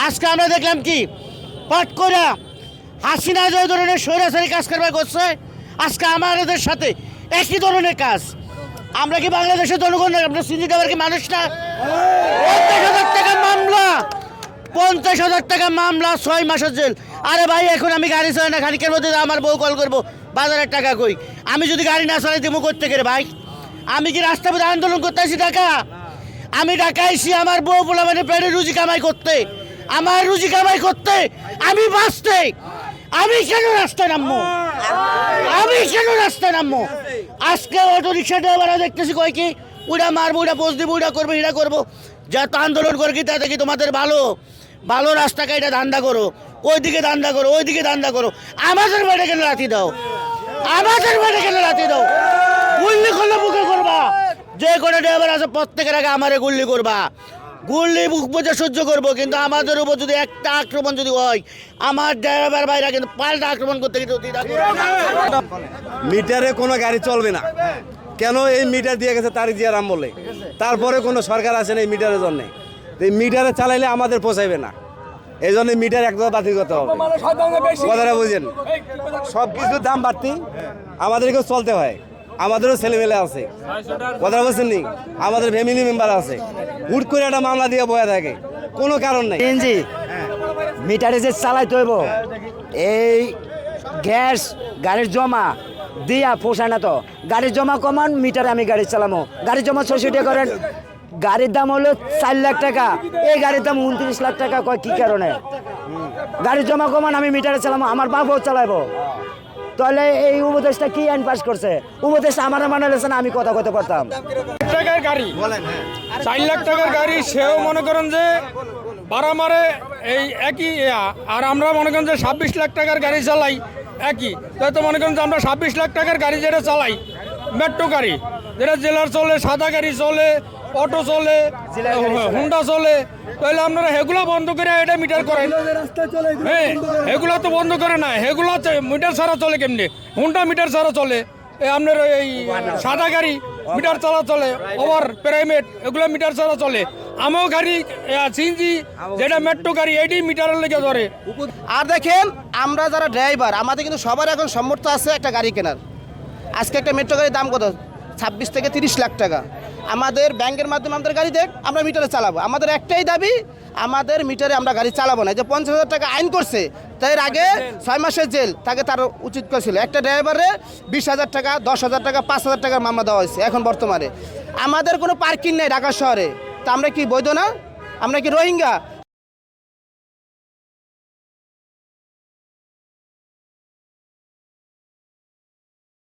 আজকে আমরা দেখলাম কি পাট করে হাসিনা যে ধরনের স্বৈরাচারী কাজ কারবার করছে, আজকে আমাদের সাথে একই ধরনের কাজ। আমরা কি বাংলাদেশের জনগণ, আমরা সিন্ধি দেওয়ার কি মানুষ না? 50,000 টাকা মামলা, 50,000 টাকা মামলা, 6 মাসের জেল। আরে ভাই এখন আমি গাড়ি চালাই না, খানিকের মধ্যে আমার বউ কল করবো বাজারের টাকা কই। আমি যদি গাড়ি না চালাই দিব করতে গেলে ভাই, আমি কি রাস্তা পথে আন্দোলন করতে আসি ঢাকা? আমি ঢাকা আইসি আমার বউ বলা মানে পেটে রুজি কামাই করতে, আমার রুজি কামাই করতে, আমি বাঁচতে। আমি কেন রাস্তায় নামবো? আমি কেন রাস্তায় নামবো? আজকে অটো রিক্সা ড্রাইভাররা দেখতেছি কয় কি উড়া মারবো, উড়া পোস্ট দিব, উড়া করবো, এটা করবো। যত আন্দোলন করে কি তাতে কি তোমাদের ভালো? ভালো রাস্তা কাইটা ধান্দা করো, ওইদিকে ধান্দা করো, ওইদিকে ধান্দা করো। আমাদের বাড়ি কেন লাথি দাও? আমাদের বাড়ি কেন লাথি দাও? গুল্লি করলে বুকে করবা। যে কোনো ড্রাইভার আছে প্রত্যেকের আগে আমারে গুল্লি করবা। গুল্লি বুক বুঝে সহ্য করবো, কিন্তু আমাদের উপর যদি একটা আক্রমণ যদি হয়, আমার ড্রাইভার ভাইরা কিন্তু পাল্টা আক্রমণ করতে কিন্তু দ্বিধা করবে না। মিটারে কোনো গাড়ি চলবে না। কেন এই মিটার দিয়ে গেছে তারিক জিয়া রাম বলে, তারপরে কোনো সরকার আসে না এই মিটারের জন্য। এই মিটারে চালাইলে আমাদের পোষাইবে না, এই জন্য মিটার একদম বাতিল করতে হবে। কথাটা বুঝেন, সব কিছুর দাম বাড়তি, আমাদেরকেও চলতে হয়, আমাদেরও ছেলেমেলে আছে। কথা বলছেন নি, আমাদের ফ্যামিলি মেম্বার আছে, হুট করে একটা মামলা দিয়ে বয়ে থাকে, কোনো কারণ নেই। সিএনজি মিটারে যে চালাইতে হইব, এই গ্যাস গাড়ির জমা দিয়া পোষায় না। তো গাড়ির জমা কমান, মিটারে আমি গাড়ি চালামো। গাড়ির জমা ৬০ টাকা করেন, গাড়ির দাম হলো 4 লাখ টাকা, এই গাড়ির দাম 29 লাখ টাকা। কয় কি কারণে? গাড়ির জমা কমান, আমি মিটারে চালামো, আমার বাপও চালাবো। তাহলে এই উপদেশটা কি আইন পাস করছে? উপদেশটা আমার মানে লেছে না, আমি কথা কইতে পারতাম। টাকার গাড়ি 4 লাখ টাকার গাড়ি, সেও মনে করেন যে ভাড়া মারে এই একই। আর আমরা মনে করেন যে 26 লাখ টাকার গাড়ি চালাই একই। তাই তো মনে করেন যে আমরা 26 লাখ টাকার গাড়ি যেটা চালাই, মেট্রো গাড়ি যেটা জেলার চলে, সাদা গাড়ি চলে, অটো চলে, হুন্ডা চলে, তাহলে আপনারা হেগুলা বন্ধ করে এটা মিটার করেন। হ্যাঁ, হেগুলা তো বন্ধ করে না, হেগুলা মিটার ছাড়া চলে কেমনি? হুন্ডা মিটার ছাড়া চলে, আপনার এই সাদা গাড়ি মিটার ছাড়া চলে, ওভার প্রাইভেট এগুলো মিটার ছাড়া চলে। আমিও গাড়ি সিএনজি যেটা মেট্রো গাড়ি, এটি মিটারের লেগে ধরে। আর দেখেন, আমরা যারা ড্রাইভার, আমাদের কিন্তু সবার এখন সামর্থ্য আছে একটা গাড়ি কেনার। আজকে একটা মেট্রো গাড়ির দাম কত? 26 থেকে 30 লাখ টাকা। আমাদের ব্যাংকের মাধ্যমে আমাদের গাড়ি দেখ, আমরা মিটারে চালাবো। আমাদের একটাই দাবি, আমাদের মিটারে আমরা গাড়ি চালাবো না। যে 50,000 টাকা আইন করছে, তাই আগে 6 মাসের জেল তাকে তার উচিত করেছিল। একটা ড্রাইভারে 20,000 টাকা, 10,000 টাকা, 5,000 টাকার মামলা দেওয়া হয়েছে। এখন বর্তমানে আমাদের কোনো পার্কিং নেই ঢাকা শহরে, তা আমরা কি বৈধ না? আমরা কি রোহিঙ্গা?